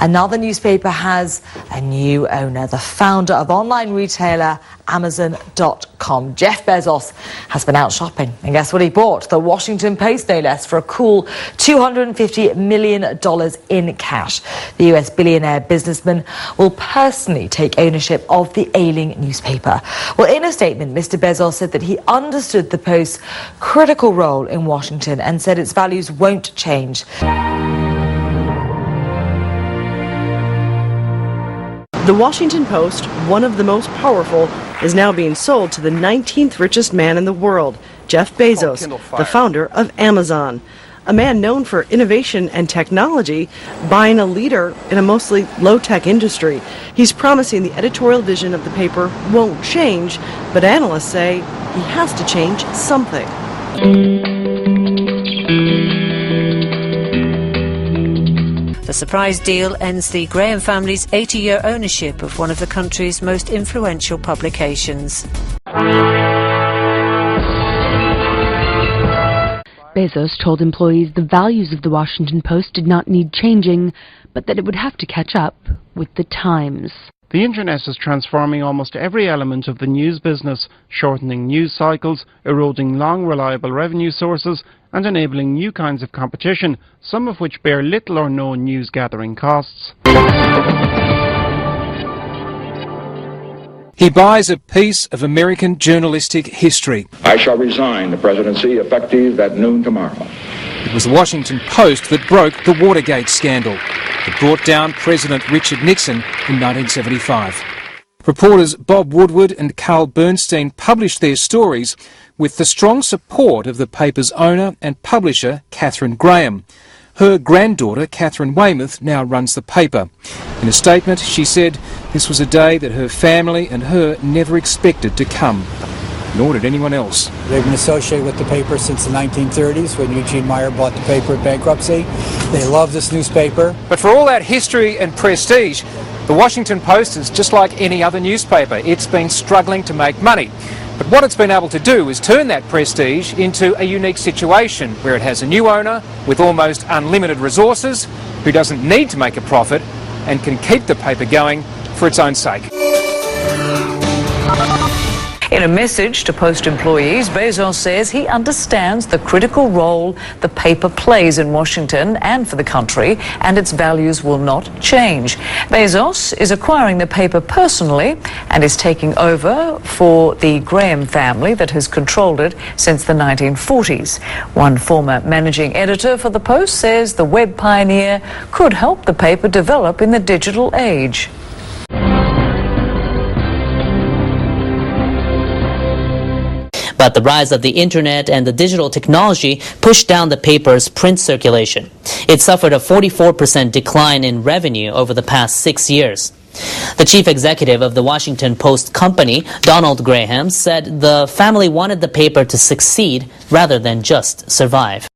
Another newspaper has a new owner. The founder of online retailer Amazon.com, Jeff Bezos, has been out shopping. And guess what he bought? The Washington Post, no less, for a cool $250 million in cash. The US billionaire businessman will personally take ownership of the ailing newspaper. Well, in a statement, Mr. Bezos said that he understood the Post's critical role in Washington and said its values won't change. The Washington Post, one of the most powerful, is now being sold to the 19th richest man in the world, Jeff Bezos, the founder of Amazon. A man known for innovation and technology, buying a leader in a mostly low-tech industry. He's promising the editorial vision of the paper won't change, but analysts say he has to change something. The surprise deal ends the Graham family's 80-year ownership of one of the country's most influential publications. Bezos told employees the values of the Washington Post did not need changing, but that it would have to catch up with the times. The internet is transforming almost every element of the news business, shortening news cycles, eroding long, reliable revenue sources, and enabling new kinds of competition, some of which bear little or no news-gathering costs. He buys a piece of American journalistic history. I shall resign the presidency effective at noon tomorrow. It was the Washington Post that broke the Watergate scandal. It brought down President Richard Nixon in 1975. Reporters Bob Woodward and Carl Bernstein published their stories with the strong support of the paper's owner and publisher, Katharine Graham. Her granddaughter, Catherine Weymouth, now runs the paper. In a statement, she said this was a day that her family and her never expected to come, nor did anyone else. They've been associated with the paper since the 1930s when Eugene Meyer bought the paper at bankruptcy. They love this newspaper. But for all that history and prestige, the Washington Post is just like any other newspaper. It's been struggling to make money. But what it's been able to do is turn that prestige into a unique situation where it has a new owner with almost unlimited resources who doesn't need to make a profit and can keep the paper going for its own sake. In a message to Post employees, Bezos says he understands the critical role the paper plays in Washington and for the country, and its values will not change. Bezos is acquiring the paper personally and is taking over for the Graham family that has controlled it since the 1940s. One former managing editor for the Post says the web pioneer could help the paper develop in the digital age. But the rise of the internet and the digital technology pushed down the paper's print circulation. It suffered a 44% decline in revenue over the past 6 years. The chief executive of the Washington Post company, Donald Graham, said the family wanted the paper to succeed rather than just survive.